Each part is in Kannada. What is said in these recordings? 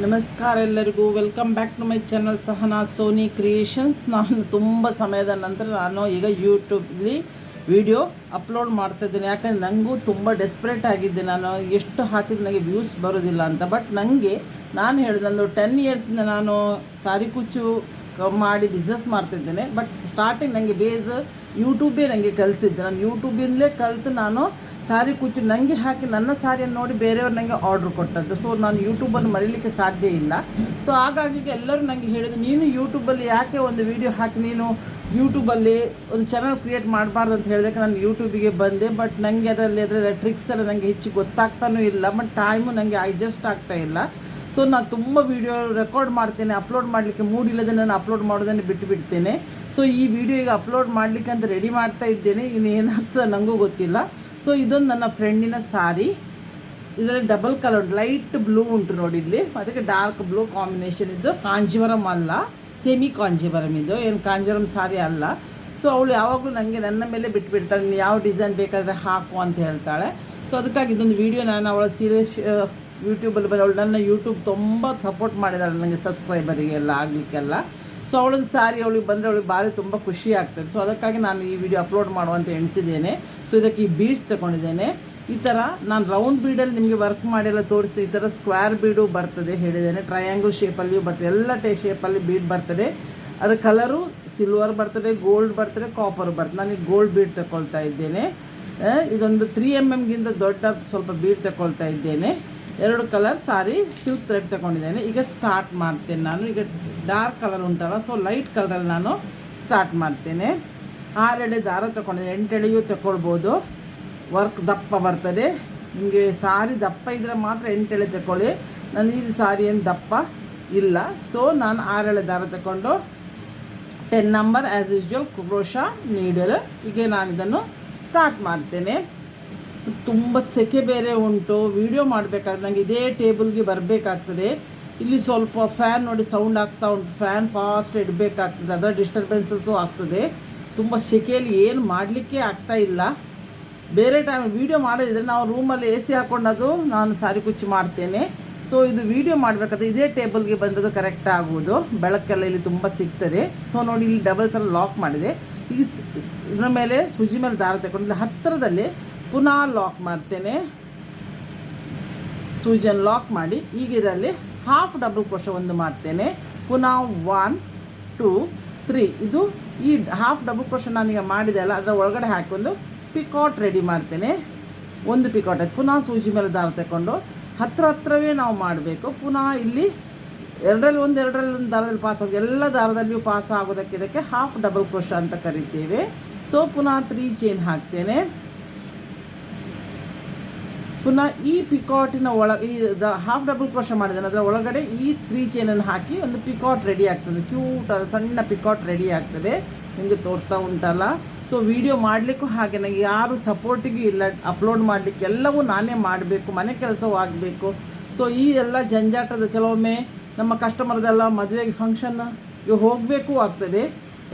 ನಮಸ್ಕಾರ ಎಲ್ಲರಿಗೂ. Welcome back to my channel Sahana Soni creations. ನಾನು ತುಂಬ ಸಮಯದ ನಂತರ ನಾನು ಈಗ ಯೂಟ್ಯೂಬ್ಲಿ ವಿಡಿಯೋ ಅಪ್ಲೋಡ್ ಮಾಡ್ತಾಯಿದ್ದೀನಿ. ಯಾಕಂದರೆ ನನಗೂ ತುಂಬ ಡೆಸ್ಪ್ರೇಟ್ ಆಗಿದ್ದೆ. ನಾನು ಎಷ್ಟು ಹಾಕಿದ್ರೆ ನನಗೆ ವ್ಯೂಸ್ ಬರೋದಿಲ್ಲ ಅಂತ. ಬಟ್ ನನಗೆ ನಾನು ಹೇಳಿದಂದು 10 ಇಯರ್ಸಿಂದ ನಾನು ಸಾರಿ ಕುಚ್ಚು ಮಾಡಿ ಬಿಸ್ನೆಸ್ ಮಾಡ್ತಿದ್ದೇನೆ. ಬಟ್ ಸ್ಟಾರ್ಟಿಂಗ್ ನನಗೆ ಬೇಸ್ ಯೂಟ್ಯೂಬೇ ನನಗೆ ಕಲಿಸಿದ್ದೆ. ನಾನು ಯೂಟ್ಯೂಬಿಂದಲೇ ಕಲಿತು ನಾನು ಸಾರಿ ಕುಚ್ಚು ನನಗೆ ಹಾಕಿ ನನ್ನ ಸಾರಿಯನ್ನು ನೋಡಿ ಬೇರೆಯವ್ರು ನನಗೆ ಆರ್ಡ್ರ್ ಕೊಟ್ಟದ್ದು. ಸೊ ನಾನು ಯೂಟ್ಯೂಬನ್ನು ಮರೀಲಿಕ್ಕೆ ಸಾಧ್ಯ ಇಲ್ಲ. ಸೊ ಹಾಗಾಗಿ ಎಲ್ಲರೂ ನನಗೆ ಹೇಳಿದ್ರು, ನೀನು ಯೂಟ್ಯೂಬಲ್ಲಿ ಯಾಕೆ ಒಂದು ವೀಡಿಯೋ ಹಾಕಿ ನೀನು ಯೂಟ್ಯೂಬಲ್ಲಿ ಒಂದು ಚಾನಲ್ ಕ್ರಿಯೇಟ್ ಮಾಡಬಾರ್ದು ಅಂತ ಹೇಳಿದಕ್ಕೆ ನಾನು ಯೂಟ್ಯೂಬಿಗೆ ಬಂದೆ. ಬಟ್ ನನಗೆ ಅದರ ಟ್ರಿಕ್ಸ್ ಎಲ್ಲ ನನಗೆ ಹೆಚ್ಚು ಗೊತ್ತಾಗ್ತಾನೂ ಇಲ್ಲ. ಬಟ್ ಟೈಮು ನನಗೆ ಅಡ್ಜಸ್ಟ್ ಆಗ್ತಾ ಇಲ್ಲ. ಸೊ ನಾನು ತುಂಬ ವೀಡಿಯೋ ರೆಕಾರ್ಡ್ ಮಾಡ್ತೇನೆ, ಅಪ್ಲೋಡ್ ಮಾಡಲಿಕ್ಕೆ ಮೂಡಿಲ್ಲದೆ ನಾನು ಅಪ್ಲೋಡ್ ಮಾಡೋದನ್ನು ಬಿಟ್ಟುಬಿಡ್ತೇನೆ. ಸೊ ಈ ವಿಡಿಯೋ ಈಗ ಅಪ್ಲೋಡ್ ಮಾಡಲಿಕ್ಕೆ ಅಂತ ರೆಡಿ ಮಾಡ್ತಾ ಇದ್ದೇನೆ. ಇನ್ನು ಏನಾಗ್ತದೆ ನನಗೂ ಗೊತ್ತಿಲ್ಲ. ಸೊ ಇದೊಂದು ನನ್ನ ಫ್ರೆಂಡಿನ ಸಾರಿ. ಇದರಲ್ಲಿ ಡಬಲ್ ಕಲರ್ ಲೈಟ್ ಬ್ಲೂ ಉಂಟು ನೋಡಿ ಇಲ್ಲಿ, ಅದಕ್ಕೆ ಡಾರ್ಕ್ ಬ್ಲೂ ಕಾಂಬಿನೇಷನ್. ಇದು ಕಾಂಜೀವರಂ ಅಲ್ಲ, ಸೆಮಿ ಕಾಂಜೀವರಂ. ಇದು ಏನು ಕಾಂಜೀವರಂ ಸಾರಿ ಅಲ್ಲ. ಸೊ ಅವಳು ಯಾವಾಗಲೂ ನನಗೆ ನನ್ನ ಮೇಲೆ ಬಿಟ್ಬಿಡ್ತಾಳೆ, ನೀನು ಯಾವ ಡಿಸೈನ್ ಬೇಕಾದರೆ ಹಾಕು ಅಂತ ಹೇಳ್ತಾಳೆ. ಸೊ ಅದಕ್ಕಾಗಿ ಇದೊಂದು ವೀಡಿಯೋ ನಾನು ಅವಳ ಸೀರಿಯಸ್ ಯೂಟ್ಯೂಬಲ್ಲಿ ಬಂದು ಅವಳು ನನ್ನ ಯೂಟ್ಯೂಬ್ ತುಂಬ ಸಪೋರ್ಟ್ ಮಾಡಿದಾಳೆ ನನಗೆ, ಸಬ್ಸ್ಕ್ರೈಬರಿಗೆಲ್ಲ ಆಗಲಿಕ್ಕೆಲ್ಲ. ಸೊ ಅವಳದ್ದು ಸಾರಿ ಅವಳಿಗೆ ಬಂದರೆ ಅವಳಿಗೆ ಭಾರಿ ತುಂಬ ಖುಷಿ ಆಗ್ತದೆ. ಸೊ ಅದಕ್ಕಾಗಿ ನಾನು ಈ ವಿಡಿಯೋ ಅಪ್ಲೋಡ್ ಮಾಡುವಂತ ಎಣಿಸಿದ್ದೇನೆ. ಸೊ ಇದಕ್ಕೆ ಈ ಬೀಡ್ಸ್ ತಗೊಂಡಿದ್ದೇನೆ. ಈ ಥರ ನಾನು ರೌಂಡ್ ಬೀಡಲ್ಲಿ ನಿಮಗೆ ವರ್ಕ್ ಮಾಡಿಯೆಲ್ಲ ತೋರಿಸ್ತೀನಿ. ಈ ಥರ ಸ್ಕ್ವೇರ್ ಬೀಡು ಬರ್ತದೆ ಹೇಳಿದ್ದೇನೆ, ಟ್ರಯಾಂಗಲ್ ಶೇಪಲ್ಲಿಯೂ ಬರ್ತದೆ, ಎಲ್ಲ ಶೇಪಲ್ಲಿ ಬೀಡ್ ಬರ್ತದೆ. ಅದರ ಕಲರು ಸಿಲ್ವರ್ ಬರ್ತದೆ, ಗೋಲ್ಡ್ ಬರ್ತದೆ, ಕಾಪರ್ ಬರ್ತದೆ. ನಾನು ಈಗ ಗೋಲ್ಡ್ ಬೀಡ್ ತಗೊಳ್ತಾ ಇದ್ದೇನೆ. ಇದೊಂದು 3 mm ದೊಡ್ಡ ಸ್ವಲ್ಪ ಬೀಡ್ ತಗೊಳ್ತಾ ಇದ್ದೇನೆ. 2 ಕಲರ್ ಸಾರಿ ಸಿಲ್ಕ್ ಥ್ರೆಡ್ ತಗೊಂಡಿದ್ದೇನೆ. ಈಗ ಸ್ಟಾರ್ಟ್ ಮಾಡ್ತೇನೆ ನಾನು. ಈಗ ಡಾರ್ಕ್ ಕಲರ್ ಉಂಟಲ್ಲ, ಸೊ ಲೈಟ್ ಕಲರಲ್ಲಿ ನಾನು ಸ್ಟಾರ್ಟ್ ಮಾಡ್ತೇನೆ. 6 ಎಳೆ ದಾರ ತಗೊಂಡಿದ್ದೇನೆ, 8 ಎಳೆಯೂ ತಗೊಳ್ಬೋದು. ವರ್ಕ್ ದಪ್ಪ ಬರ್ತದೆ. ನಿಮಗೆ ಸಾರಿ ದಪ್ಪ ಇದ್ದರೆ ಮಾತ್ರ 8 ಎಳೆ ತಗೊಳ್ಳಿ. ನಾನು ಈ ಸಾರಿ ಏನು ದಪ್ಪ ಇಲ್ಲ. ಸೊ ನಾನು 6 ಎಳೆ ದಾರ ತಗೊಂಡು 10 number as usual crochet needle. ಈಗ ನಾನು ಇದನ್ನು ಸ್ಟಾರ್ಟ್ ಮಾಡ್ತೇನೆ. ತುಂಬ ಸೆಕೆ ಬೇರೆ ಉಂಟು, ವಿಡಿಯೋ ಮಾಡಬೇಕಾದ್ರೆ ನನಗೆ ಇದೇ ಟೇಬಲ್ಗೆ ಬರಬೇಕಾಗ್ತದೆ. ಇಲ್ಲಿ ಸ್ವಲ್ಪ ಫ್ಯಾನ್ ನೋಡಿ ಸೌಂಡ್ ಆಗ್ತಾ ಉಂಟು, ಫ್ಯಾನ್ ಫಾಸ್ಟ್ ಇಡಬೇಕಾಗ್ತದೆ, ಅದರ ಡಿಸ್ಟರ್ಬೆನ್ಸಸ್ಸು ಆಗ್ತದೆ. ತುಂಬ ಸೆಕೆಯಲ್ಲಿ ಏನು ಮಾಡಲಿಕ್ಕೆ ಆಗ್ತಾ ಇಲ್ಲ. ಬೇರೆ ಟೈಮ್ ವೀಡಿಯೋ ಮಾಡೋದಿದ್ರೆ ನಾವು ರೂಮಲ್ಲಿ AC ಹಾಕ್ಕೊಂಡದು ನಾನು ಸಾರಿ ಕುಚ್ಚು ಮಾಡ್ತೇನೆ. ಸೊ ಇದು ವೀಡಿಯೋ ಮಾಡಬೇಕಾದ್ರೆ ಇದೇ ಟೇಬಲ್ಗೆ ಬಂದದ್ದು ಕರೆಕ್ಟ್ ಆಗುವುದು. ಬೆಳಕೆಲ್ಲ ಇಲ್ಲಿ ತುಂಬ ಸಿಗ್ತದೆ. ಸೊ ನೋಡಿ ಇಲ್ಲಿ ಡಬಲ್ಸ್ ಎಲ್ಲ ಲಾಕ್ ಮಾಡಿದೆ. ಈಗ ಇದರ ಮೇಲೆ ಸೂಜಿ ಮೇಲೆ ದಾರ ತಗೊಂಡು ಹತ್ತಿರದಲ್ಲಿ ಪುನಃ ಲಾಕ್ ಮಾಡ್ತೇನೆ. ಸೂಜಿಯನ್ನು ಲಾಕ್ ಮಾಡಿ ಈಗ ಇದರಲ್ಲಿ ಹಾಫ್ ಡಬಲ್ ಕ್ರೋಶೆ ಒಂದು ಮಾಡ್ತೇನೆ. ಪುನಃ 1 2 3. ಇದು ಈ ಹಾಫ್ ಡಬಲ್ ಕ್ರೋಶೆ ನಾನೀಗ ಮಾಡಿದೆ ಅಲ್ಲ, ಅದರ ಒಳಗಡೆ ಹಾಕಿ ಒಂದು ಪಿಕಾಟ್ ರೆಡಿ ಮಾಡ್ತೇನೆ. ಒಂದು ಪಿಕಾಟ್ ಆಯ್ತು. ಪುನಃ ಸೂಜಿ ಮೇಲೆ ದಾರ ತಗೊಂಡು ಹತ್ತಿರವೇ ನಾವು ಮಾಡಬೇಕು. ಪುನಃ ಇಲ್ಲಿ ಎರಡರಲ್ಲಿ ಒಂದು ದಾರದಲ್ಲಿ ಪಾಸ್ ಆಗೋದು, ಎಲ್ಲ ದಾರದಲ್ಲಿಯೂ ಪಾಸ್ ಆಗೋದಕ್ಕೆ ಇದಕ್ಕೆ ಹಾಫ್ ಡಬಲ್ ಕ್ರೋಶೆ ಅಂತ ಕರಿತೇವೆ. ಸೊ ಪುನಃ 3 ಚೈನ್ ಹಾಕ್ತೇನೆ. ಪುನಃ ಈ ಪಿಕಾಟಿನ ಒಳಗೆ ಈ ಹಾಫ್ ಡಬಲ್ ಕ್ರೋಶೆ ಮಾಡಿದ್ದೇನೆ, ಅದರ ಒಳಗಡೆ ಈ 3 ಚೈನನ್ನು ಹಾಕಿ ಒಂದು ಪಿಕಾಟ್ ರೆಡಿ ಆಗ್ತದೆ. ಕ್ಯೂಟ್ ಸಣ್ಣ ಪಿಕಾಟ್ ರೆಡಿ ಆಗ್ತದೆ. ನಿಮಗೆ ತೋರ್ತಾ ಉಂಟಲ್ಲ. ಸೊ ವಿಡಿಯೋ ಮಾಡಲಿಕ್ಕೂ ಹಾಗೆ ನನಗೆ ಯಾರು ಸಪೋರ್ಟಿಗೂ ಇಲ್ಲ. ಅಪ್ಲೋಡ್ ಮಾಡಲಿಕ್ಕೆ ಎಲ್ಲವೂ ನಾನೇ ಮಾಡಬೇಕು, ಮನೆ ಕೆಲಸವೂ ಆಗಬೇಕು. ಸೊ ಈ ಎಲ್ಲ ಜಂಜಾಟದ ಕೆಲವೊಮ್ಮೆ ನಮ್ಮ ಕಸ್ಟಮರ್ದೆಲ್ಲ ಮದುವೆಗೆ ಫಂಕ್ಷನ್ ಹೋಗಬೇಕು ಆಗ್ತದೆ.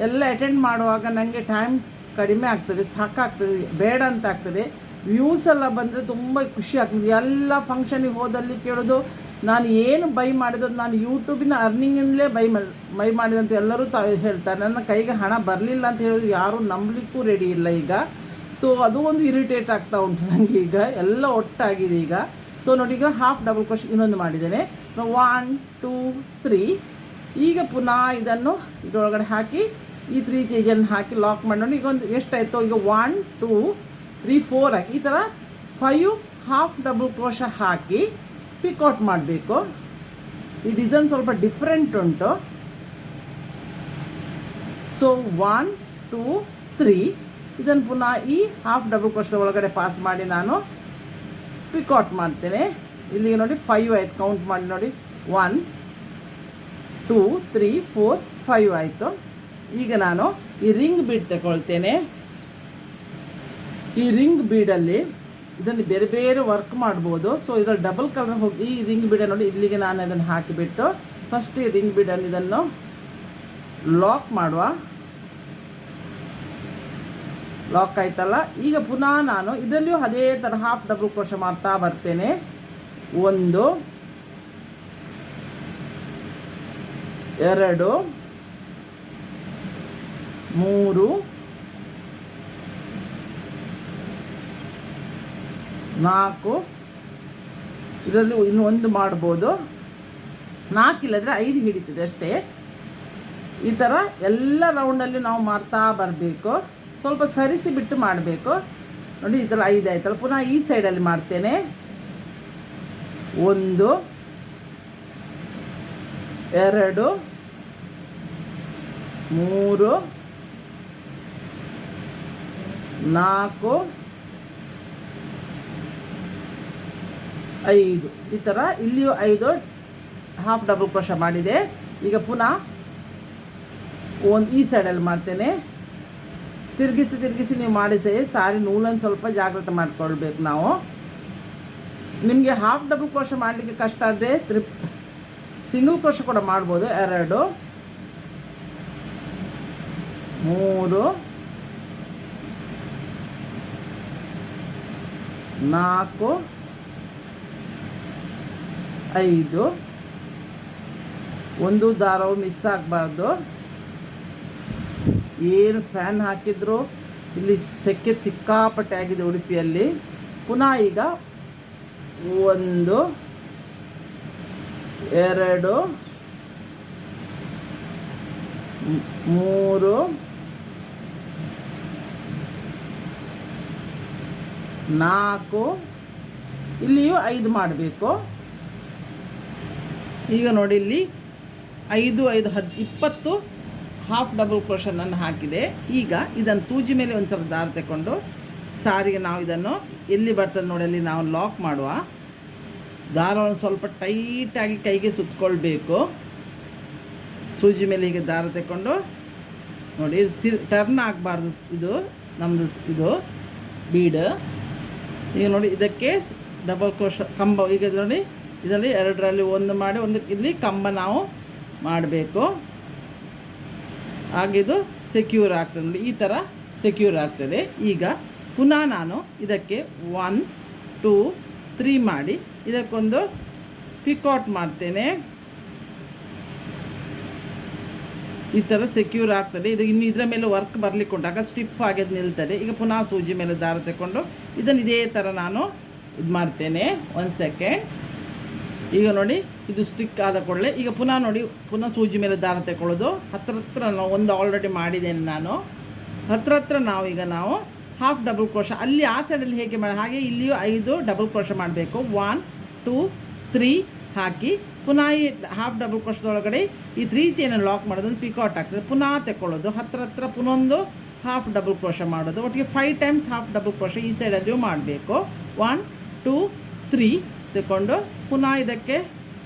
ಎಲ್ಲ ಅಟೆಂಡ್ ಮಾಡುವಾಗ ನನಗೆ ಟೈಮ್ಸ್ ಕಡಿಮೆ ಆಗ್ತದೆ, ಸಾಕಾಗ್ತದೆ, ಬೇಡ ಅಂತ ಆಗ್ತದೆ. ವ್ಯೂಸ್ ಎಲ್ಲ ಬಂದರೆ ತುಂಬ ಖುಷಿ ಆಗ್ತದೆ. ಎಲ್ಲ ಫಂಕ್ಷನಿಗೆ ಹೋದಲ್ಲಿ ಕೇಳೋದು, ನಾನು ಏನು ಬೈ ಮಾಡಿರೋದು ನಾನು ಯೂಟ್ಯೂಬಿನ ಅರ್ನಿಂಗಿಂದಲೇ ಬೈ ಮಾಡಿದಂತ ಎಲ್ಲರೂ ಹೇಳ್ತಾರೆ. ನನ್ನ ಕೈಗೆ ಹಣ ಬರಲಿಲ್ಲ ಅಂತ ಹೇಳೋದು ಯಾರೂ ನಂಬಲಿಕ್ಕೂ ರೆಡಿ ಇಲ್ಲ ಈಗ. ಸೊ ಅದು ಒಂದು ಇರಿಟೇಟ್ ಆಗ್ತಾ ಉಂಟು ನನಗೆ. ಈಗ ಎಲ್ಲ ಒಟ್ಟಾಗಿದೆ ಈಗ. ಸೊ ನೋಡಿ, ಈಗ ಹಾಫ್ ಡಬಲ್ ಕ್ರೋಶೆ ಇನ್ನೊಂದು ಮಾಡಿದ್ದೇನೆ. 1 2 3. ಈಗ ಪುನಃ ಇದನ್ನು ಇದರೊಳಗಡೆ ಹಾಕಿ ಈ 3 ಚೇಜನ್ನು ಹಾಕಿ ಲಾಕ್ ಮಾಡಿ. ಈಗ ಒಂದು ಎಷ್ಟಾಯಿತು, ಈಗ 1 2 3 4 ಹಾಕಿ ಈ ಥರ 5 ಹಾಫ್ ಡಬಲ್ ಕ್ರೋಶೆ ಹಾಕಿ ಪಿಕೌಟ್ ಮಾಡಬೇಕು. ಈ ಡಿಸೈನ್ ಸ್ವಲ್ಪ ಡಿಫ್ರೆಂಟ್ ಉಂಟು. ಸೊ 1 2 3 ಇದನ್ನು ಪುನಃ ಈ ಹಾಫ್ ಡಬಲ್ ಕ್ರೋಶೆ ಒಳಗಡೆ ಪಾಸ್ ಮಾಡಿ ನಾನು ಪಿಕೌಟ್ ಮಾಡ್ತೇನೆ. ಇಲ್ಲಿಗೆ ನೋಡಿ 5 ಆಯಿತು. ಕೌಂಟ್ ಮಾಡಿ ನೋಡಿ, 1 2 3 4 5 ಆಯಿತು. ಈಗ ನಾನು ಈ ರಿಂಗ್ ಬೀಡ್ ತಗೊಳ್ತೇನೆ. ಈ ರಿಂಗ್ ಬೀಡಲ್ಲಿ ಇದನ್ನು ಬೇರೆ ಬೇರೆ ವರ್ಕ್ ಮಾಡ್ಬೋದು. ಸೊ ಇದರಲ್ಲಿ ಡಬಲ್ ಕಲರ್ ಹೋಗಿ ಈ ರಿಂಗ್ ಬೀಡ ನೋಡಿ ಇಲ್ಲಿಗೆ ನಾನು ಅದನ್ನು ಹಾಕಿಬಿಟ್ಟು ಫಸ್ಟ್ ಈ ರಿಂಗ್ ಬೀಡನ್ನು ಇದನ್ನು ಲಾಕ್ ಮಾಡುವ. ಲಾಕ್ ಆಯ್ತಲ್ಲ. ಈಗ ಪುನಃ ನಾನು ಇದರಲ್ಲಿಯೂ ಅದೇ ಥರ ಹಾಫ್ ಡಬಲ್ ಕ್ರೋಶೆ ಮಾಡ್ತಾ ಬರ್ತೇನೆ. 1 2 3 4 ಇದರಲ್ಲಿ ಇನ್ನು ಒಂದು ಮಾಡ್ಬೋದು, 4 ಇಲ್ಲದ್ರೆ 5 ಹಿಡಿತದೆ ಅಷ್ಟೇ. ಈ ಥರ ಎಲ್ಲ ರೌಂಡಲ್ಲಿ ನಾವು ಮಾಡ್ತಾ ಬರಬೇಕು, ಸ್ವಲ್ಪ ಸರಿಸಿ ಬಿಟ್ಟು ಮಾಡಬೇಕು. ನೋಡಿ ಈ ಥರ 5 ಆಯ್ತಲ್ಲ. ಪುನಃ ಈ ಸೈಡಲ್ಲಿ ಮಾಡ್ತೇನೆ. 1 2 3 4 5 ಈ ಥರ ಇಲ್ಲಿಯೂ 5 ಹಾಫ್ ಡಬಲ್ ಕ್ರೋಶೆ ಮಾಡಿದೆ. ಈಗ ಪುನಃ ಈ ಸೈಡಲ್ಲಿ ಮಾಡ್ತೇನೆ. ತಿರುಗಿಸಿ ನೀವು ಮಾಡಿ ಸಾರಿ ನೂಲನ್ನು ಸ್ವಲ್ಪ ಜಾಗ್ರತೆ ಮಾಡಿಕೊಳ್ಬೇಕು ನಾವು. ನಿಮಗೆ ಹಾಫ್ ಡಬಲ್ ಕ್ರೋಶೆ ಮಾಡಲಿಕ್ಕೆ ಕಷ್ಟ ಆದರೆ ಸಿಂಗಲ್ ಕ್ರೋಶೆ ಕೂಡ ಮಾಡ್ಬೋದು. 2 3 4 5 ಒಂದು ದಾರವು ಮಿಸ್ ಆಗಬಾರ್ದು. ಏನು ಫ್ಯಾನ್ ಹಾಕಿದ್ರು ಇಲ್ಲಿ ಸೆಕೆ ಸಿಕ್ಕಾಪಟ್ಟೆ ಆಗಿದೆ ಉಡುಪಿಯಲ್ಲಿ. ಪುನಃ ಈಗ 1 2 3 4 ಇಲ್ಲಿಯೂ 5 ಮಾಡಬೇಕು. ಈಗ ನೋಡಿ ಇಲ್ಲಿ 5 5 20 ಹಾಫ್ ಡಬಲ್ ಕ್ರೋಶೆ ನಾನು ಹಾಕಿದೆ. ಈಗ ಇದನ್ನು ಸೂಜಿ ಮೇಲೆ ಒಂದು ಸ್ವಲ್ಪ ದಾರ ತಗೊಂಡು ಸಾರಿಗೆ ನಾವು ಇದನ್ನು ಎಲ್ಲಿ ಬರ್ತದೆ ನೋಡಿ ಅಲ್ಲಿ ನಾವು ಲಾಕ್ ಮಾಡುವ. ದಾರವನ್ನು ಸ್ವಲ್ಪ ಟೈಟಾಗಿ ಕೈಗೆ ಸುತ್ತಕೊಳ್ಬೇಕು. ಸೂಜಿ ಮೇಲೆ ಹೀಗೆ ದಾರ ತಗೊಂಡು ನೋಡಿ, ಇದು ಟರ್ನ್ ಆಗಬಾರ್ದು. ಇದು ನಮ್ಮದು ಇದು ಬೀಡ್. ಈಗ ನೋಡಿ ಇದಕ್ಕೆ ಡಬಲ್ ಕ್ರೋಶೆ ಕಂಬ. ಈಗ ನೋಡಿ ಇದರಲ್ಲಿ 2ರಲ್ಲಿ 1 ಮಾಡಿ ಒಂದು ಇಲ್ಲಿ ಕಂಬ ನಾವು ಮಾಡಬೇಕು. ಆಗಿದು ಸೆಕ್ಯೂರ್ ಆಗ್ತದೆ ನೋಡಿ, ಈ ಥರ ಸೆಕ್ಯೂರ್ ಆಗ್ತದೆ. ಈಗ ಪುನಃ ನಾನು ಇದಕ್ಕೆ 1 2 3 ಮಾಡಿ ಇದಕ್ಕೊಂದು ಪಿಕಾಟ್ ಮಾಡ್ತೇನೆ. ಈ ಥರ ಸೆಕ್ಯೂರ್ ಆಗ್ತದೆ. ಇದು ಇನ್ನು ಇದರ ಮೇಲೆ ವರ್ಕ್ ಬರಲಿಕ್ಕೆ ಉಂಟಾಗ ಸ್ಟಿಫ್ ಆಗಿ ಅದು ನಿಲ್ತದೆ. ಈಗ ಪುನಃ ಸೂಜಿ ಮೇಲೆ ದಾರ ತಗೊಂಡು ಇದನ್ನು ಇದೇ ಥರ ನಾನು ಇದು ಮಾಡ್ತೇನೆ. 1 ಸೆಕೆಂಡ್. ಈಗ ನೋಡಿ ಇದು ಸ್ಟಿಕ್ ಆದ ಕೂಡಲೇ ಈಗ ಪುನಃ ನೋಡಿ ಪುನಃ ಸೂಜಿ ಮೇಲೆ ದಾರ ತಗೊಳ್ಳೋದು. ಹತ್ರ ನಾವು ಒಂದು ಆಲ್ರೆಡಿ ಮಾಡಿದ್ದೇನೆ ನಾನು. ಹತ್ರ ನಾವು ಹಾಫ್ ಡಬಲ್ ಕ್ರೋಶೆ ಅಲ್ಲಿ ಆ ಸೈಡಲ್ಲಿ ಹೇಗೆ ಮಾಡಿ ಹಾಗೆ ಇಲ್ಲಿಯೂ 5 ಡಬಲ್ ಕ್ರೋಶೆ ಮಾಡಬೇಕು. 1 2 3 ಹಾಕಿ ಪುನಃ ಈ ಹಾಫ್ ಡಬಲ್ ಕ್ರೋಶದೊಳಗಡೆ ಈ 3 ಚೈನನ್ನು ಲಾಕ್ ಮಾಡೋದು, ಪಿಕಾಟ್ ಆಗ್ತದೆ. ಪುನಃ ತಗೊಳ್ಳೋದು, ಹತ್ರ ಪುನೊಂದು ಹಾಫ್ ಡಬಲ್ ಕ್ರೋಶೆ ಮಾಡೋದು. ಒಟ್ಟಿಗೆ 5 ಟೈಮ್ಸ್ ಹಾಫ್ ಡಬಲ್ ಕ್ರೋಶೆ ಈ ಸೈಡಲ್ಲಿಯೂ ಮಾಡಬೇಕು. 1 2 3 ತಗೊಂಡು ಪುನಃ ಇದಕ್ಕೆ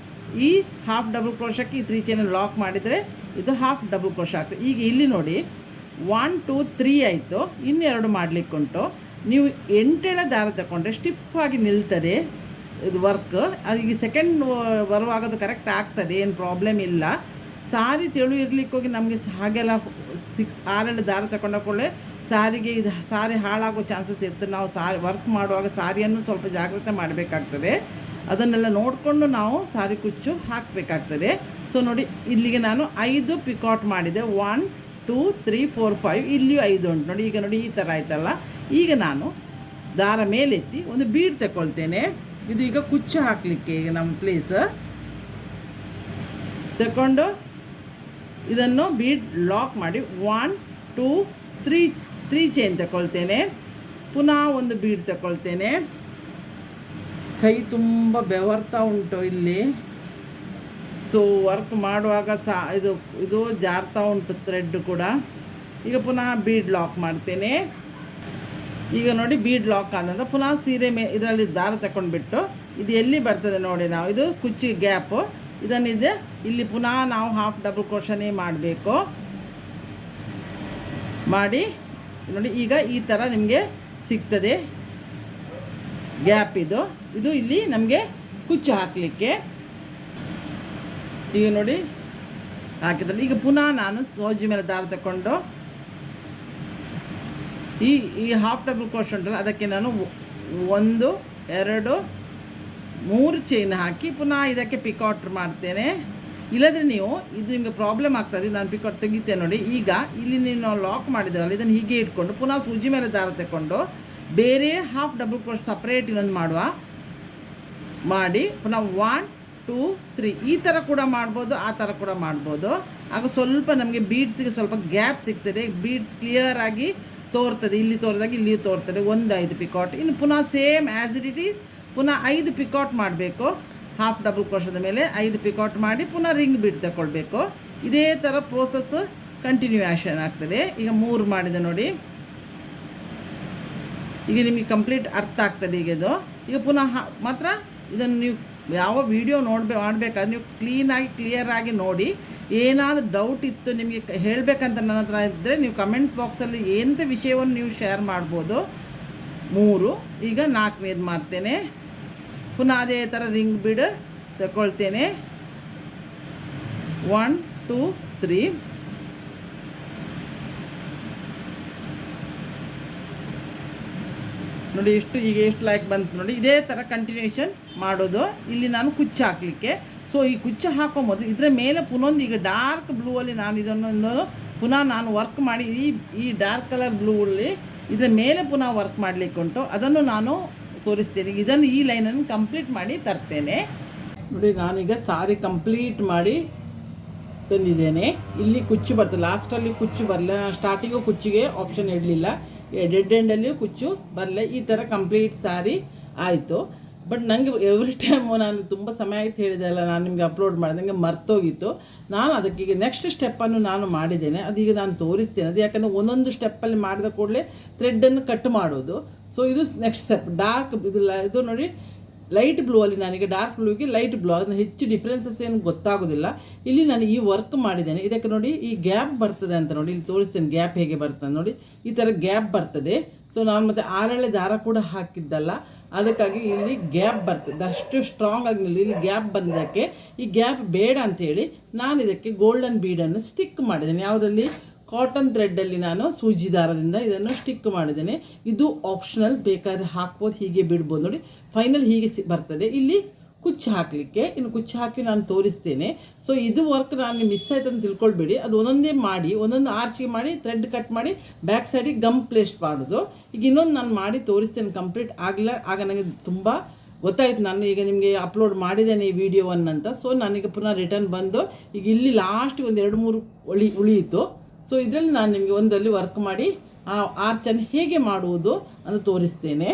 ಈ ಹಾಫ್ ಡಬಲ್ ಕ್ರೋಶಕ್ಕೆ ಈ 3 ಚೈನನ್ನು ಲಾಕ್ ಮಾಡಿದರೆ ಇದು ಹಾಫ್ ಡಬಲ್ ಕ್ರೋಶೆ ಆಗ್ತದೆ. ಈಗ ಇಲ್ಲಿ ನೋಡಿ 1 2 3 ಆಯಿತು. ಇನ್ನೆರಡು ಮಾಡಲಿಕ್ಕುಂಟು. ನೀವು 8 ದಾರ ತಗೊಂಡ್ರೆ ಸ್ಟಿಫಾಗಿ ನಿಲ್ತದೆ ಇದು ವರ್ಕ್. ಈಗ ಸೆಕೆಂಡ್ ಬರುವಾಗದು ಕರೆಕ್ಟ್ ಆಗ್ತದೆ, ಏನು ಪ್ರಾಬ್ಲಮ್ ಇಲ್ಲ. ಸಾರಿ ತೆಳು ಇರಲಿಕ್ಕೋಗಿ ನಮಗೆ ಹಾಗೆಲ್ಲ 6 ದಾರ ತಗೊಂಡಕೊಳ್ಳೆ ಸಾರಿಗೆ ಇದು ಸಾರಿ ಹಾಳಾಗೋ ಚಾನ್ಸಸ್ ಇರ್ತದೆ. ನಾವು ಸಾರಿ ವರ್ಕ್ ಮಾಡುವಾಗ ಸಾರಿಯನ್ನು ಸ್ವಲ್ಪ ಜಾಗ್ರತೆ ಮಾಡಬೇಕಾಗ್ತದೆ. ಅದನ್ನೆಲ್ಲ ನೋಡಿಕೊಂಡು ನಾವು ಸಾರಿ ಕುಚ್ಚು ಹಾಕಬೇಕಾಗ್ತದೆ. ಸೊ ನೋಡಿ ಇಲ್ಲಿಗೆ ನಾನು 5 ಪಿಕಾಟ್ ಮಾಡಿದೆ. 1 2 3 4 5 ಇಲ್ಲಿಯೂ 5 ಉಂಟು ನೋಡಿ. ಈಗ ನೋಡಿ ಈ ಥರ ಆಯ್ತಲ್ಲ. ಈಗ ನಾನು ದಾರ ಮೇಲೆತ್ತಿ ಒಂದು ಬೀಡ್ ತಗೊಳ್ತೇನೆ. ಇದು ಈಗ ಕುಚ್ಚು ಹಾಕಲಿಕ್ಕೆ ಈಗ ನಮ್ಮ ಪ್ಲೇಸ್ ತಗೊಂಡು ಇದನ್ನು ಬೀಡ್ ಲಾಕ್ ಮಾಡಿ 1 2 3 ಚೈನ್ ತಗೊಳ್ತೇನೆ. ಪುನಃ ಒಂದು ಬೀಡ್ ತಗೊಳ್ತೇನೆ. ಕೈ ತುಂಬ ಬೆವರ್ತಾ ಉಂಟು ಇಲ್ಲಿ. ಸೊ ವರ್ಕ್ ಮಾಡುವಾಗ ಇದು ಜಾರ್ತಾ ಉಂಟು ಥ್ರೆಡ್ ಕೂಡ. ಈಗ ಪುನಃ ಬೀಡ್ ಲಾಕ್ ಮಾಡ್ತೇನೆ. ಈಗ ನೋಡಿ ಬೀಡ್ ಲಾಕ್ ಆದಂತ ಪುನಃ ಸೀರೆ ಇದರಲ್ಲಿ ದಾರ ತಗೊಂಡ್ಬಿಟ್ಟು ಇದು ಎಲ್ಲಿ ಬರ್ತದೆ ನೋಡಿ, ನಾವು ಇದು ಕುಚ್ಚಿ ಗ್ಯಾಪು ಇದನ್ನಿದೆ ಇಲ್ಲಿ ಪುನಃ ನಾವು ಹಾಫ್ ಡಬಲ್ ಕ್ರೋಶನೇ ಮಾಡಬೇಕು. ಮಾಡಿ ನೋಡಿ ಈಗ ಈ ಥರ ನಿಮಗೆ ಸಿಗ್ತದೆ ಗ್ಯಾಪ್. ಇದು ಇಲ್ಲಿ ನಮಗೆ ಕುಚ್ಚು ಹಾಕಲಿಕ್ಕೆ. ಈಗ ನೋಡಿ ಹಾಕಿದ್ರಲ್ಲಿ ಈಗ ಪುನಃ ನಾನು ಸೋಜಿ ಮೇಲೆ ದಾರ ತಗೊಂಡು ಈ ಹಾಫ್ ಡಬಲ್ ಕ್ರೋಶೆ ಉಂಟಲ್ಲ ಅದಕ್ಕೆ ನಾನು 1 2 3 ಚೈನ್ ಹಾಕಿ ಪುನಃ ಇದಕ್ಕೆ ಪಿಕಾಟ್ ಮಾಡ್ತೇನೆ. ಇಲ್ಲದ್ರೆ ನೀವು ಇದು ನಿಮಗೆ ಪ್ರಾಬ್ಲಮ್ ಆಗ್ತದೆ. ನಾನು ಪಿಕಾಟ್ ತೆಗಿತೇನೆ ನೋಡಿ. ಈಗ ಇಲ್ಲಿ ನೀವು ಲಾಕ್ ಮಾಡಿದ್ರಲ್ಲ, ಇದನ್ನು ಹೀಗೆ ಇಟ್ಕೊಂಡು ಪುನಃ ಸೂಜಿ ಮೇಲೆ ದಾರ ತಗೊಂಡು ಬೇರೆ ಹಾಫ್ ಡಬಲ್ ಕ್ರೋಶ್ ಸಪ್ರೇಟ್ ಇನ್ನೊಂದು ಮಾಡಿ ಪುನಃ 1 2 3 ಈ ಥರ ಕೂಡ ಮಾಡ್ಬೋದು, ಆ ಥರ ಕೂಡ ಮಾಡ್ಬೋದು. ಆಗ ಸ್ವಲ್ಪ ನಮಗೆ ಬೀಡ್ಸಿಗೆ ಸ್ವಲ್ಪ ಗ್ಯಾಪ್ ಸಿಗ್ತದೆ, ಬೀಡ್ಸ್ ಕ್ಲಿಯರ್ ಆಗಿ ತೋರ್ತದೆ. ಇಲ್ಲಿ ತೋರಿದಾಗ ಇಲ್ಲಿ ತೋರ್ತದೆ. 5 ಪಿಕಾಟ್. ಇನ್ನು ಪುನಃ ಸೇಮ್ ಆ್ಯಸ್ ಇಟ್ ಈಸ್ ಪುನಃ 5 ಪಿಕಾಟ್ ಮಾಡಬೇಕು. ಹಾಫ್ ಡಬಲ್ ಕ್ರೋಶದ ಮೇಲೆ 5 ಪಿಕಾಟ್ ಮಾಡಿ ಪುನಃ ರಿಂಗ್ ಬೀಡ್ ತಗೊಳ್ಬೇಕು. ಇದೇ ಥರ ಪ್ರೋಸೆಸ್ ಕಂಟಿನ್ಯೂಯೇಷನ್ ಆಗ್ತದೆ. ಈಗ 3 ಮಾಡಿದೆ ನೋಡಿ. ಈಗ ನಿಮಗೆ ಕಂಪ್ಲೀಟ್ ಅರ್ಥ ಆಗ್ತದೆ ಈಗ ಇದು. ಈಗ ಪುನಃ ಮಾತ್ರ ಇದನ್ನು ನೀವು ಯಾವ ವಿಡಿಯೋ ಮಾಡಬೇಕಾದ್ರೆ ನೀವು ಕ್ಲಿಯರಾಗಿ ನೋಡಿ. ಏನಾದರೂ ಡೌಟ್ ಇತ್ತು ನಿಮಗೆ ಹೇಳಬೇಕಂತ ನನ್ನ ಹತ್ರ ಇದ್ದರೆ ನೀವು ಕಮೆಂಟ್ಸ್ ಬಾಕ್ಸಲ್ಲಿ ಎಂಥ ವಿಷಯವನ್ನು ನೀವು ಶೇರ್ ಮಾಡ್ಬೋದು. 3 ಈಗ 4ನೇದು ಮಾಡ್ತೇನೆ. ಪುನಃ ಅದೇ ಥರ ರಿಂಗ್ ಬೀಡ್ ತಗೊಳ್ತೇನೆ. 1 2 3 ನೋಡಿ. ಈಗ ಎಷ್ಟು ಲೈಕ್ ಬಂತು ನೋಡಿ. ಇದೇ ಥರ ಕಂಟಿನ್ಯೂಷನ್ ಮಾಡೋದು. ಇಲ್ಲಿ ನಾನು ಕುಚ್ಚು ಹಾಕಲಿಕ್ಕೆ, ಸೊ ಈ ಕುಚ್ಚು ಹಾಕೋ ಮೊದಲು ಇದರ ಮೇಲೆ ಪುನೊಂದು ಈಗ ಡಾರ್ಕ್ ಬ್ಲೂವಲ್ಲಿ ನಾನು ಇದನ್ನೊಂದು ಪುನಃ ನಾನು ವರ್ಕ್ ಮಾಡಿ ಈ ಡಾರ್ಕ್ ಕಲರ್ ಬ್ಲೂವಲ್ಲಿ ಇದರ ಮೇಲೆ ಪುನಃ ವರ್ಕ್ ಮಾಡಲಿಕ್ಕೆ ಉಂಟು. ಅದನ್ನು ನಾನು ತೋರಿಸ್ತೇನೆ. ಇದನ್ನು ಈ ಲೈನನ್ನು ಕಂಪ್ಲೀಟ್ ಮಾಡಿ ತರ್ತೇನೆ ನೋಡಿ. ನಾನೀಗ ಸಾರಿ ಕಂಪ್ಲೀಟ್ ಮಾಡಿ ತಂದಿದ್ದೇನೆ. ಇಲ್ಲಿ ಕುಚ್ಚು ಬರ್ತದೆ, ಲಾಸ್ಟಲ್ಲಿ ಕುಚ್ಚು ಬರಲ್ಲ. ಸ್ಟಾರ್ಟಿಂಗು ಕುಚ್ಚಿಗೆ ಆಪ್ಷನ್ ಇಡಲಿಲ್ಲ, ಡೆಡ್ ಎಂಡಲ್ಲಿಯೂ ಕುಚ್ಚು ಬರಲ್ಲ. ಈ ಥರ ಕಂಪ್ಲೀಟ್ ಸಾರಿ ಆಯಿತು. ಬಟ್ ನನಗೆ ಎವ್ರಿ ಟೈಮು ನಾನು ತುಂಬ ಸಮಯ ಆಯ್ತು ಹೇಳಿದೆಲ್ಲ, ನಾನು ನಿಮಗೆ ಅಪ್ಲೋಡ್ ಮಾಡಿದೆ, ನನಗೆ ಮರ್ತೋಗಿತ್ತು. ನಾನು ಅದಕ್ಕೀಗ ನೆಕ್ಸ್ಟ್ ಸ್ಟೆಪ್ಪನ್ನು ನಾನು ಮಾಡಿದ್ದೇನೆ. ಅದೀಗ ನಾನು ತೋರಿಸ್ತೇನೆ. ಅದು ಯಾಕಂದರೆ ಒಂದೊಂದು ಸ್ಟೆಪ್ಪಲ್ಲಿ ಮಾಡಿದ ಕೂಡಲೇ ಥ್ರೆಡ್ಡನ್ನು ಕಟ್ ಮಾಡೋದು. ಸೊ ಇದು ನೆಕ್ಸ್ಟ್ ಸ್ಟೆಪ್. ಡಾರ್ಕ್ ಇದು ನೋಡಿ, ಲೈಟ್ ಬ್ಲೂ ಅಲ್ಲಿ ನಾನೀಗ ಡಾರ್ಕ್ ಬ್ಲೂಗೆ ಲೈಟ್ ಬ್ಲೂ, ಅದನ್ನು ಹೆಚ್ಚು ಡಿಫ್ರೆನ್ಸಸ್ ಏನು ಗೊತ್ತಾಗೋದಿಲ್ಲ. ಇಲ್ಲಿ ನಾನು ಈ ವರ್ಕ್ ಮಾಡಿದ್ದೇನೆ. ಇದಕ್ಕೆ ನೋಡಿ ಈ ಗ್ಯಾಪ್ ಬರ್ತದೆ ಅಂತ ನೋಡಿ, ಇಲ್ಲಿ ತೋರಿಸ್ತೇನೆ ಗ್ಯಾಪ್ ಹೇಗೆ ಬರ್ತದೆ ನೋಡಿ. ಈ ಥರ ಗ್ಯಾಪ್ ಬರ್ತದೆ. ಸೊ ನಾನು ಮತ್ತು 6 ದಾರ ಕೂಡ ಹಾಕಿದ್ದಲ್ಲ, ಅದಕ್ಕಾಗಿ ಇಲ್ಲಿ ಗ್ಯಾಪ್ ಬರ್ತದೆ. ಅಷ್ಟು ಸ್ಟ್ರಾಂಗ್ ಆಗಿ ಇಲ್ಲಿ ಗ್ಯಾಪ್ ಬಂದಕ್ಕೆ ಈ ಗ್ಯಾಪ್ ಬೇಡ ಅಂಥೇಳಿ ನಾನು ಇದಕ್ಕೆ ಗೋಲ್ಡನ್ ಬೀಡನ್ನು ಸ್ಟಿಕ್ ಮಾಡಿದ್ದೇನೆ. ಯಾವುದರಲ್ಲಿ? ಕಾಟನ್ ಥ್ರೆಡ್ಡಲ್ಲಿ ನಾನು ಸೂಜಿ ದಾರದಿಂದ ಇದನ್ನು ಸ್ಟಿಕ್ ಮಾಡಿದ್ದೇನೆ. ಇದು ಆಪ್ಷನಲ್, ಬೇಕಾದರೆ ಹಾಕ್ಬೋದು, ಹೀಗೆ ಬಿಡ್ಬೋದು ನೋಡಿ. ಫೈನಲ್ ಹೀಗೆ ಬರ್ತದೆ. ಇಲ್ಲಿ ಕುಚ್ಚು ಹಾಕಲಿಕ್ಕೆ, ಇನ್ನು ಕುಚ್ಚು ಹಾಕಿ ನಾನು ತೋರಿಸ್ತೇನೆ. ಸೊ ಇದು ವರ್ಕ್ ನಾನು ಮಿಸ್ ಆಯ್ತು ಅಂತ ತಿಳ್ಕೊಳ್ಬೇಡಿ. ಅದು ಒಂದೊಂದೇ ಮಾಡಿ ಒಂದೊಂದು ಆರ್ಚಿಗೆ ಮಾಡಿ ಥ್ರೆಡ್ ಕಟ್ ಮಾಡಿ ಬ್ಯಾಕ್ ಸೈಡಿಗೆ ಗಮ್ ಪ್ಲೇಸ್ ಮಾಡೋದು. ಈಗ ಇನ್ನೊಂದು ನಾನು ಮಾಡಿ ತೋರಿಸ್ತೇನೆ. ಕಂಪ್ಲೀಟ್ ಆಗಲಿಲ್ಲ, ಆಗ ನನಗೆ ತುಂಬ ಗೊತ್ತಾಯ್ತು. ನಾನು ಈಗ ನಿಮಗೆ ಅಪ್ಲೋಡ್ ಮಾಡಿದ್ದೇನೆ ಈ ವಿಡಿಯೋವನ್ನು ಅಂತ. ಸೊ ನಾನೀಗ ಪುನಃ ರಿಟರ್ನ್ ಬಂದು ಈಗ ಇಲ್ಲಿ ಲಾಸ್ಟ್ ಒಂದು 2-3 ಉಳಿಯಿತು. ಸೊ ಇದರಲ್ಲಿ ನಾನು ನಿಮಗೆ ಒಂದರಲ್ಲಿ ವರ್ಕ್ ಮಾಡಿ ಆ ಆರ್ಚನ್ನು ಹೇಗೆ ಮಾಡುವುದು ಅಂತ ತೋರಿಸ್ತೇನೆ.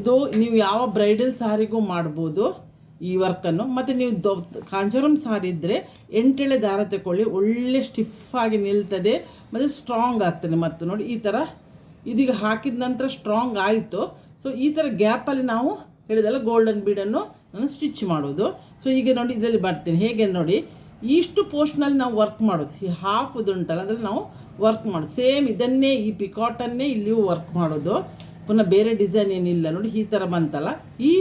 ಇದು ನೀವು ಯಾವ ಬ್ರೈಡಲ್ ಸಾರಿಗೂ ಮಾಡ್ಬೋದು ಈ ವರ್ಕನ್ನು. ಮತ್ತು ನೀವು ಕಾಂಚೀವರಂ ಸಾರಿ ಇದ್ದರೆ 8 ದಾರ ತಗೊಳ್ಳಿ, ಒಳ್ಳೆ ಸ್ಟಿಫಾಗಿ ನಿಲ್ತದೆ ಮತ್ತು ಸ್ಟ್ರಾಂಗ್ ಆಗ್ತದೆ. ಮತ್ತು ನೋಡಿ ಈ ಥರ ಇದೀಗ ಹಾಕಿದ ನಂತರ ಸ್ಟ್ರಾಂಗ್ ಆಯಿತು. ಸೊ ಈ ಥರ ಗ್ಯಾಪಲ್ಲಿ ನಾವು ಹೇಳಿದಲ್ಲ ಗೋಲ್ಡನ್ ಬೀಡನ್ನು ನಾನು ಸ್ಟಿಚ್ ಮಾಡೋದು. ಸೊ ಈಗ ನೋಡಿ ಇದರಲ್ಲಿ ಬರ್ತೀನಿ ಹೇಗೆ ನೋಡಿ. ಇಷ್ಟು ಪೋಸ್ಟ್ನಲ್ಲಿ ನಾವು ವರ್ಕ್ ಮಾಡೋದು, ಈ ಹಾಫ್ ಉಂಟಲ್ಲ ಅದರಲ್ಲಿ ನಾವು ವರ್ಕ್ ಮಾಡೋದು. ಸೇಮ್ ಇದನ್ನೇ ಈ ಪಿಕಾಟನ್ನೇ ಇಲ್ಲಿಯೂ ವರ್ಕ್ ಮಾಡೋದು. ಪುನಃ ಬೇರೆ ಡಿಸೈನ್ ಏನಿಲ್ಲ ನೋಡಿ. ಈ ಥರ ಬಂತಲ್ಲ, ಈ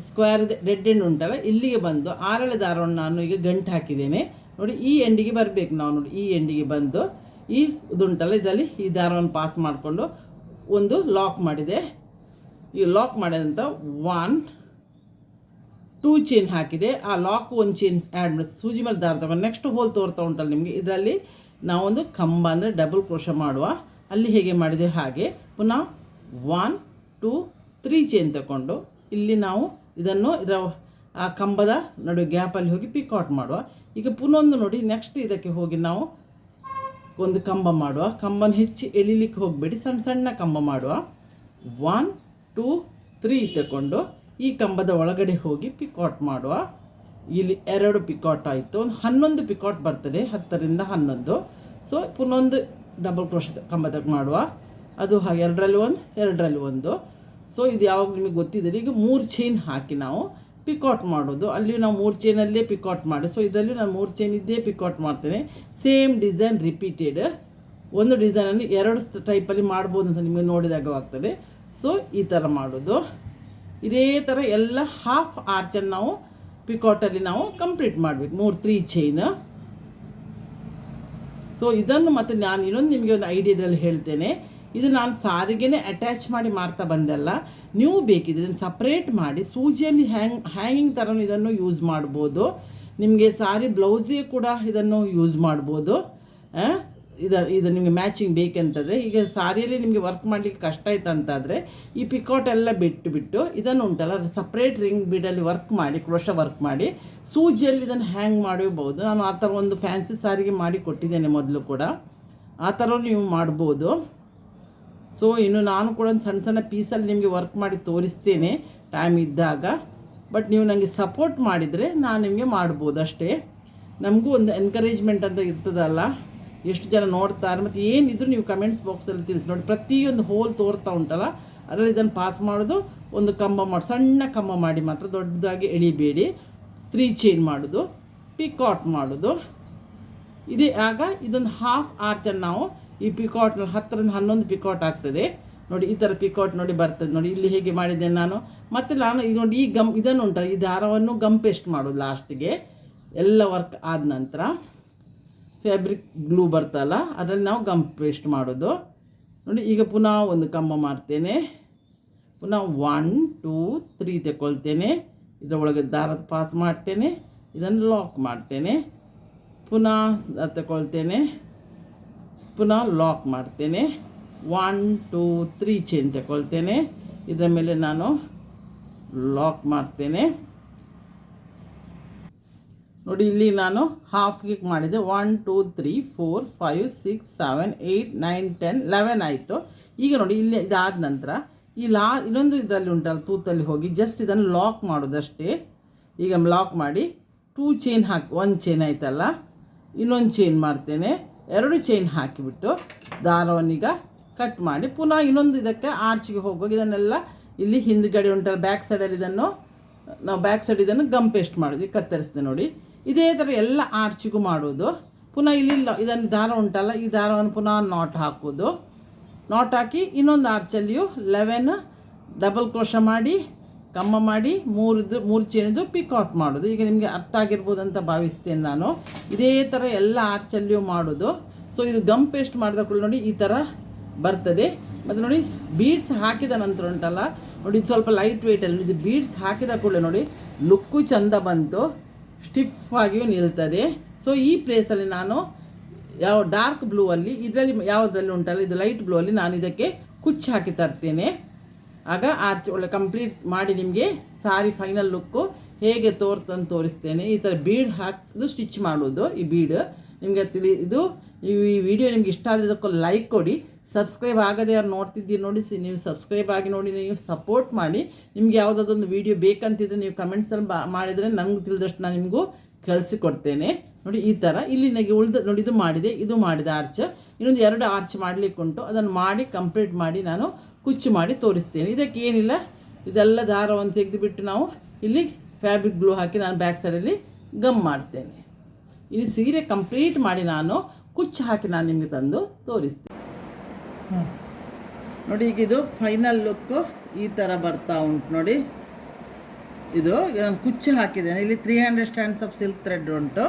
ಸ್ಕ್ವೇರ್ ರೆಡ್ ಎಂಡ್ ಉಂಟಲ್ಲ ಇಲ್ಲಿಗೆ ಬಂದು 6 ದಾರವನ್ನು ನಾನು ಈಗ ಗಂಟು ಹಾಕಿದ್ದೇನೆ ನೋಡಿ. ಈ ಎಂಡಿಗೆ ಬರಬೇಕು ನಾವು ನೋಡಿ. ಈ ಎಂಡಿಗೆ ಬಂದು ಈ ಉಂಟಲ್ಲ ಇದರಲ್ಲಿ ಈ ದಾರವನ್ನು ಪಾಸ್ ಮಾಡಿಕೊಂಡು ಒಂದು ಲಾಕ್ ಮಾಡಿದೆ. ಈ ಲಾಕ್ ಮಾಡಿದಂಥ 1 2 ಚೈನ್ ಹಾಕಿದೆ. ಆ ಲಾಕ್ 1 ಚೈನ್ ಆ್ಯಡ್ ಮಾಡಿ ಸೂಜಿ ಮೇಲೆ ದಾರ ತಗೊಂಡು ನೆಕ್ಸ್ಟ್ ಹೋಲ್ ತೋರ್ತಾ ಉಂಟಲ್ಲ ನಿಮಗೆ. ಇದರಲ್ಲಿ ನಾವೊಂದು ಕಂಬ ಅಂದರೆ ಡಬಲ್ ಕ್ರೋಶ ಮಾಡುವ, ಅಲ್ಲಿ ಹೇಗೆ ಮಾಡಿದೆ ಹಾಗೆ ಪುನಃ 1 2 3 ಚೈನ್ ತಗೊಂಡು ಇಲ್ಲಿ ನಾವು ಇದನ್ನು ಆ ಕಂಬದ ನಡುವೆ ಗ್ಯಾಪಲ್ಲಿ ಹೋಗಿ ಪಿಕಾಟ್ ಮಾಡುವ. ಈಗ ಪುನಃ ನೋಡಿ ನೆಕ್ಸ್ಟ್ ಇದಕ್ಕೆ ಹೋಗಿ ನಾವು ಒಂದು ಕಂಬ ಮಾಡುವ. ಕಂಬನ ಹೆಚ್ಚು ಎಳಿಲಿಕ್ಕೆ ಹೋಗಬೇಡಿ, ಸಣ್ಣ ಸಣ್ಣ ಕಂಬ ಮಾಡುವ. 1 2 3 ತಗೊಂಡು ಈ ಕಂಬದ ಒಳಗಡೆ ಹೋಗಿ ಪಿಕಾಟ್ ಮಾಡುವ. ಇಲ್ಲಿ 2 ಪಿಕಾಟ್ ಆಯಿತು. ಒಂದು 11 ಪಿಕಾಟ್ ಬರ್ತದೆ, 10ರಿಂದ 11. ಸೊ ಪುನೊಂದು ಡಬಲ್ ಕ್ರೋಶ್ ಕಂಬದ ಮಾಡುವ. ಅದು ಹಾಗೆ 2ರಲ್ಲಿ 1 2ರಲ್ಲಿ 1. ಸೊ ಇದು ಯಾವಾಗ ನಿಮಗೆ ಗೊತ್ತಿದೆ. ಈಗ 3 ಚೈನ್ ಹಾಕಿ ನಾವು ಪಿಕಾಟ್ ಮಾಡೋದು. ಅಲ್ಲಿ ನಾವು 3 ಚೈನಲ್ಲೇ ಪಿಕಾಟ್ ಮಾಡಿ. ಸೊ ಇದರಲ್ಲಿ ನಾನು 3 ಚೈನ್ ಇದ್ದೇ ಪಿಕಾಟ್ ಮಾಡ್ತೇನೆ. Same design repeated. ಒಂದು ಡಿಸೈನನ್ನು 2 ಟೈಪಲ್ಲಿ ಮಾಡ್ಬೋದು ಅಂತ ನಿಮಗೆ ನೋಡಿದಾಗ ಆಗ್ತದೆ. ಸೊ ಈ ಥರ ಮಾಡೋದು. ಇದೇ ಥರ ಎಲ್ಲ ಹಾಫ್ ಆರ್ಚನ್ನು ನಾವು ಪಿಕಾಟಲ್ಲಿ ನಾವು ಕಂಪ್ಲೀಟ್ ಮಾಡಬೇಕು. 3 ಚೈನ್. ಸೊ ಇದನ್ನು ಮತ್ತು ನಾನು ಇನ್ನೊಂದು ನಿಮಗೆ ಒಂದು ಐಡಿಯಾ ಇದರಲ್ಲಿ ಹೇಳ್ತೇನೆ. ಇದು ನಾನು ಸಾರಿಗೇ ಅಟ್ಯಾಚ್ ಮಾಡಿ ಮಾಡ್ತಾ ಬಂದಲ್ಲ, ನೀವು ಬೇಕಿದೆ ಇದನ್ನು ಸಪ್ರೇಟ್ ಮಾಡಿ ಸೂಜಿಯಲ್ಲಿ ಹ್ಯಾಂಗಿಂಗ್ ಥರ ಇದನ್ನು ಯೂಸ್ ಮಾಡ್ಬೋದು. ನಿಮಗೆ ಸಾರಿ ಬ್ಲೌಸಿಗೆ ಕೂಡ ಇದನ್ನು ಯೂಸ್ ಮಾಡ್ಬೋದು. ಇದು ನಿಮಗೆ ಮ್ಯಾಚಿಂಗ್ ಬೇಕಂತಂದರೆ, ಈಗ ಸಾರಿಯಲ್ಲಿ ನಿಮಗೆ ವರ್ಕ್ ಮಾಡಲಿಕ್ಕೆ ಕಷ್ಟ ಆಯ್ತು ಅಂತಾದರೆ ಈ ಪಿಕಾಟ್ ಎಲ್ಲ ಬಿಟ್ಟು ಇದನ್ನು ಉಂಟಲ್ಲ ಸಪ್ರೇಟ್ ರಿಂಗ್ ಬೀಡಲ್ಲಿ ವರ್ಕ್ ಮಾಡಿ, ಕ್ರೋಶ ವರ್ಕ್ ಮಾಡಿ ಸೂಜಿಯಲ್ಲಿ ಇದನ್ನು ಹ್ಯಾಂಗ್ ಮಾಡಬಹುದು. ನಾನು ಆ ಥರ ಒಂದು ಫ್ಯಾನ್ಸಿ ಸಾರಿಗೆ ಮಾಡಿ ಕೊಟ್ಟಿದ್ದೇನೆ ಮೊದಲು ಕೂಡ, ಆ ಥರ ನೀವು ಮಾಡ್ಬೋದು. ಸೊ ಇನ್ನು ನಾನು ಕೂಡ ಒಂದು ಸಣ್ಣ ಸಣ್ಣ ಪೀಸಲ್ಲಿ ನಿಮಗೆ ವರ್ಕ್ ಮಾಡಿ ತೋರಿಸ್ತೇನೆ ಟೈಮ್ ಇದ್ದಾಗ. ಬಟ್ ನೀವು ನನಗೆ ಸಪೋರ್ಟ್ ಮಾಡಿದರೆ ನಾನು ನಿಮಗೆ ಮಾಡ್ಬೋದು ಅಷ್ಟೇ. ನಮಗೂ ಒಂದು ಎನ್ಕರೇಜ್ಮೆಂಟ್ ಅಂತ ಇರ್ತದಲ್ಲ, ಎಷ್ಟು ಜನ ನೋಡ್ತಾರೆ ಮತ್ತು ಏನಿದ್ರು ನೀವು ಕಮೆಂಟ್ಸ್ ಬಾಕ್ಸಲ್ಲಿ ತಿಳಿಸಿ. ನೋಡಿ ಪ್ರತಿಯೊಂದು ಹೋಲ್ ತೋರ್ತಾ ಉಂಟಲ್ಲ ಅದರಲ್ಲಿ ಇದನ್ನು ಪಾಸ್ ಮಾಡೋದು, ಒಂದು ಕಂಬ ಮಾಡಿ ಸಣ್ಣ ಕಂಬ ಮಾಡಿ ಮಾತ್ರ, ದೊಡ್ಡದಾಗಿ ಎಳಿಬೇಡಿ. 3 ಚೈನ್ ಮಾಡೋದು, ಪಿಕಾಟ್ ಮಾಡೋದು ಇದೇ. ಆಗ ಇದೊಂದು ಹಾಫ್ ಆರ್ಚನ್ನು ನಾವು ಈ ಪಿಕಾಟ್ನಲ್ಲಿ 10ರಿಂದ 11 ಪಿಕಾಟ್ ಆಗ್ತದೆ ನೋಡಿ. ಈ ಥರ ಪಿಕಾಟ್ ನೋಡಿ ಬರ್ತದೆ ನೋಡಿ. ಇಲ್ಲಿ ಹೇಗೆ ಮಾಡಿದ್ದೇನೆ ನಾನು. ಮತ್ತು ನಾನು ಈಗ ನೋಡಿ ಈ ಇದನ್ನು ಉಂಟಲ್ಲ ಈ ದಾರವನ್ನು ಗಮ್ ಪೇಸ್ಟ್ ಮಾಡೋದು ಲಾಸ್ಟಿಗೆ ಎಲ್ಲ ವರ್ಕ್ ಆದ ನಂತರ. ಫ್ಯಾಬ್ರಿಕ್ ಗ್ಲೂ ಬರ್ತಲ್ಲ ಅದರಲ್ಲಿ ನಾವು ಗಮ್ ಪೇಸ್ಟ್ ಮಾಡೋದು ನೋಡಿ. ಈಗ ಪುನಃ ಒಂದು ಕಂಬ ಮಾಡ್ತೇನೆ, ಪುನಃ 1 2 3 ತಗೊಳ್ತೇನೆ, ಇದರೊಳಗೆ ದಾರದ ಪಾಸ್ ಮಾಡ್ತೇನೆ, ಇದನ್ನು ಲಾಕ್ ಮಾಡ್ತೇನೆ, ಪುನಃ ತಗೊಳ್ತೇನೆ, ಪುನಃ ಲಾಕ್ ಮಾಡ್ತೇನೆ, 1 2 3 ಚೈನ್ ತಗೊಳ್ತೇನೆ, ಇದರ ಮೇಲೆ ನಾನು ಲಾಕ್ ಮಾಡ್ತೇನೆ ನೋಡಿ. ಇಲ್ಲಿ ನಾನು ಹಾಫ್ಗೆ ಮಾಡಿದೆ. 1 2 3 4 5 6 7 8 9 10 11 ಆಯಿತು. ಈಗ ನೋಡಿ ಇಲ್ಲಿ ಇದಾದ ನಂತರ ಇನ್ನೊಂದು ಇದರಲ್ಲಿ ಉಂಟಲ್ಲ ತೂತಲ್ಲಿ ಹೋಗಿ ಜಸ್ಟ್ ಇದನ್ನು ಲಾಕ್ ಮಾಡೋದಷ್ಟೇ. ಈಗ ಲಾಕ್ ಮಾಡಿ 2 ಚೈನ್ ಹಾಕಿ, 1 ಚೈನ್ ಆಯ್ತಲ್ಲ, ಇನ್ನೊಂದು ಚೈನ್ ಮಾಡ್ತೇನೆ, 2 ಚೈನ್ ಹಾಕಿಬಿಟ್ಟು ದಾರವನ್ನೀಗ ಕಟ್ ಮಾಡಿ ಪುನಃ ಇನ್ನೊಂದು ಇದಕ್ಕೆ ಆರ್ಚಿಗೆ ಹೋಗುವಾಗ ಇದನ್ನೆಲ್ಲ ಇಲ್ಲಿ ಹಿಂದ್ಗಡೆ ಉಂಟಲ್ಲ ಬ್ಯಾಕ್ ಸೈಡಲ್ಲಿ ಇದನ್ನು ನಾವು ಬ್ಯಾಕ್ ಸೈಡ್ ಇದನ್ನು ಗಮ್ ಪೇಸ್ಟ್ ಮಾಡೋದು. ಈಗ ಕತ್ತರಿಸಿದೆ ನೋಡಿ. ಇದೇ ಥರ ಎಲ್ಲ ಆರ್ಚಿಗೂ ಮಾಡೋದು. ಪುನಃ ಇಲ್ಲಿ ಇದನ್ನು ದಾರ ಉಂಟಲ್ಲ ಈ ದಾರವನ್ನು ಪುನಃ ನಾಟ್ ಹಾಕೋದು. ನಾಟ್ ಹಾಕಿ ಇನ್ನೊಂದು ಆರ್ಚಲ್ಲಿಯೂ 11 ಡಬಲ್ ಕ್ರೋಶ ಮಾಡಿ ಕಮ್ಮ ಮಾಡಿ 3 ಚೈನಿದು ಪಿಕಾಟ್ ಮಾಡೋದು. ಈಗ ನಿಮಗೆ ಅರ್ಥ ಆಗಿರ್ಬೋದು ಅಂತ ಭಾವಿಸ್ತೇನೆ ನಾನು. ಇದೇ ಥರ ಎಲ್ಲ ಆರ್ಚಲ್ಲಿಯೂ ಮಾಡೋದು. ಸೊ ಇದು ಗಮ್ ಪೇಸ್ಟ್ ಮಾಡಿದ ಕೂಡ ನೋಡಿ ಈ ಥರ ಬರ್ತದೆ. ಮತ್ತು ನೋಡಿ ಬೀಡ್ಸ್ ಹಾಕಿದ ನಂತರ ಉಂಟಲ್ಲ ನೋಡಿ ಇದು ಸ್ವಲ್ಪ ಲೈಟ್ ವೆಯ್ಟಲ್ಲಿ ಇದು ಬೀಡ್ಸ್ ಹಾಕಿದ ಕೂಡಲೇ ನೋಡಿ ಲುಕ್ಕು ಚೆಂದ ಬಂತು, ಸ್ಟಿಫ್ ಆಗಿಯೂ ನಿಲ್ತದೆ. ಸೊ ಈ ಪ್ಲೇಸಲ್ಲಿ ನಾನು ಯಾವ ಡಾರ್ಕ್ ಬ್ಲೂ ಅಲ್ಲಿ ಇದರಲ್ಲಿ ಯಾವುದರಲ್ಲಿ ಉಂಟಲ್ಲ ಇದು ಲೈಟ್ ಬ್ಲೂ ಅಲ್ಲಿ ನಾನು ಇದಕ್ಕೆ ಕುಚ್ಚು ಹಾಕಿ ತರ್ತೇನೆ. ಆಗ ಆರ್ಚ್ ಒಳ್ಳೆ ಕಂಪ್ಲೀಟ್ ಮಾಡಿ ನಿಮಗೆ ಸಾರಿ ಫೈನಲ್ ಲುಕ್ಕು ಹೇಗೆ ತೋರಿಸ್ತೇನೆ. ಈ ಥರ ಬೀಡ್ ಹಾಕಿದು ಸ್ಟಿಚ್ ಮಾಡೋದು. ಈ ಬೀಡ್ ನಿಮಗೆ ಇದು ಈ ವಿಡಿಯೋ ನಿಮ್ಗೆ ಇಷ್ಟ ಆದದಕ್ಕೂ ಲೈಕ್ ಕೊಡಿ. ಸಬ್ಸ್ಕ್ರೈಬ್ ಆಗದೆ ಯಾರು ನೋಡ್ತಿದ್ದೀರಿ ನೋಡಿ, ನೀವು ಸಬ್ಸ್ಕ್ರೈಬ್ ಆಗಿ ನೋಡಿ, ನೀವು ಸಪೋರ್ಟ್ ಮಾಡಿ. ನಿಮ್ಗೆ ಯಾವುದಾದೊಂದು ವೀಡಿಯೋ ಬೇಕಂತಿದ್ರೆ ನೀವು ಕಮೆಂಟ್ಸಲ್ಲಿ ಮಾಡಿದರೆ ನನಗೂ ತಿಳಿದಷ್ಟು ನಾನು ನಿಮಗೂ ಕಳಿಸಿಕೊಡ್ತೇನೆ. ನೋಡಿ ಈ ಥರ ಇಲ್ಲಿ ನನಗೆ ನೋಡಿ ಇದು ಮಾಡಿದೆ ಆರ್ಚ್. ಇನ್ನೊಂದು 2 ಆರ್ಚ್ ಮಾಡಲಿಕ್ಕೆ ಉಂಟು, ಅದನ್ನು ಮಾಡಿ ಕಂಪ್ಲೀಟ್ ಮಾಡಿ ನಾನು ಕುಚ್ಚು ಮಾಡಿ ತೋರಿಸ್ತೇನೆ. ಇದಕ್ಕೆ ಏನಿಲ್ಲ, ಇದೆಲ್ಲ ದಾರವನ್ನು ತೆಗೆದುಬಿಟ್ಟು ನಾವು ಇಲ್ಲಿ ಫ್ಯಾಬ್ರಿಕ್ ಗ್ಲೂ ಹಾಕಿ ನಾನು ಬ್ಯಾಕ್ ಸೈಡಲ್ಲಿ ಗಮ್ ಮಾಡ್ತೇನೆ. ಇದು ಸೀರೆ ಕಂಪ್ಲೀಟ್ ಮಾಡಿ ನಾನು ಕುಚ್ಚು ಹಾಕಿ ನಾನು ನಿಮಗೆ ತಂದು ತೋರಿಸ್ತೇನೆ. ನೋಡಿ ಈಗ ಇದು ಫೈನಲ್ ಲುಕ್ಕು ಈ ಥರ ಬರ್ತಾ ಉಂಟು ನೋಡಿ. ಇದು ನಾನು ಕುಚ್ಚು ಹಾಕಿದ್ದೇನೆ. ಇಲ್ಲಿ 300 ಸ್ಟ್ಯಾಂಡ್ಸ್ ಆಫ್ ಸಿಲ್ಕ್ ಥ್ರೆಡ್ ಉಂಟು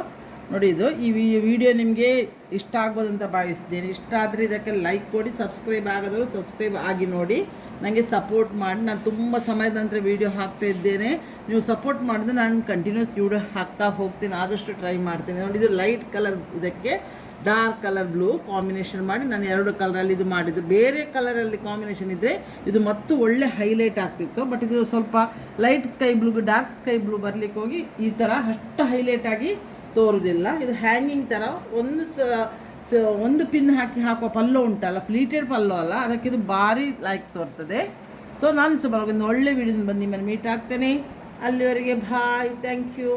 ನೋಡಿ. ಇದು ಈ ವಿಡಿಯೋ ನಿಮಗೆ ಇಷ್ಟ ಆಗ್ಬೋದಂತ ಭಾವಿಸ್ತೀನಿ. ಇಷ್ಟ ಆದರೆ ಇದಕ್ಕೆ ಲೈಕ್ ಕೊಡಿ. ಸಬ್ಸ್ಕ್ರೈಬ್ ಆಗೋದವರು ಸಬ್ಸ್ಕ್ರೈಬ್ ಆಗಿ ನೋಡಿ, ನನಗೆ ಸಪೋರ್ಟ್ ಮಾಡಿ. ನಾನು ತುಂಬ ಸಮಯದ ನಂತರ ವೀಡಿಯೋ ಹಾಕ್ತಾ ಇದ್ದೇನೆ. ನೀವು ಸಪೋರ್ಟ್ ಮಾಡಿದ್ರೆ ನಾನು ಕಂಟಿನ್ಯೂಸ್ ವೀಡಿಯೋ ಹಾಕ್ತಾ ಹೋಗ್ತೀನಿ, ಆದಷ್ಟು ಟ್ರೈ ಮಾಡ್ತೀನಿ. ನೋಡಿ ಇದು ಲೈಟ್ ಕಲರ್, ಇದಕ್ಕೆ ಡಾರ್ಕ್ ಕಲರ್ ಬ್ಲೂ ಕಾಂಬಿನೇಷನ್ ಮಾಡಿ ನಾನು 2 ಕಲರಲ್ಲಿ ಇದು ಮಾಡಿದ್ದು. ಬೇರೆ ಕಲರಲ್ಲಿ ಕಾಂಬಿನೇಷನ್ ಇದ್ದರೆ ಇದು ಮತ್ತು ಒಳ್ಳೆ ಹೈಲೈಟ್ ಆಗ್ತಿತ್ತು. ಬಟ್ ಇದು ಸ್ವಲ್ಪ light sky blue dark sky blue ಬರಲಿಕ್ಕೆ ಹೋಗಿ ಈ ಥರ ಅಷ್ಟು ಹೈಲೈಟಾಗಿ ತೋರೋದಿಲ್ಲ. ಇದು ಹ್ಯಾಂಗಿಂಗ್ ಥರ ಒಂದು ಪಿನ್ ಹಾಕುವ ಪಲ್ಲೋ ಉಂಟಲ್ಲ, ಫ್ಲೀಟೆಡ್ ಪಲ್ಲೋ ಅಲ್ಲ, ಅದಕ್ಕೆ ಇದು ಭಾರಿ ಲೈಕ್ ತೋರ್ತದೆ. ಸೊ ನಾನು ಒಂದು ಒಳ್ಳೆ ವಿಡಿಯೋದಿಂದ ಬಂದು ನಿಮ್ಮನ್ನು ಮೀಟ್ ಆಗ್ತೇನೆ. ಅಲ್ಲಿವರೆಗೆ ಬಾಯ್, ಥ್ಯಾಂಕ್ ಯು.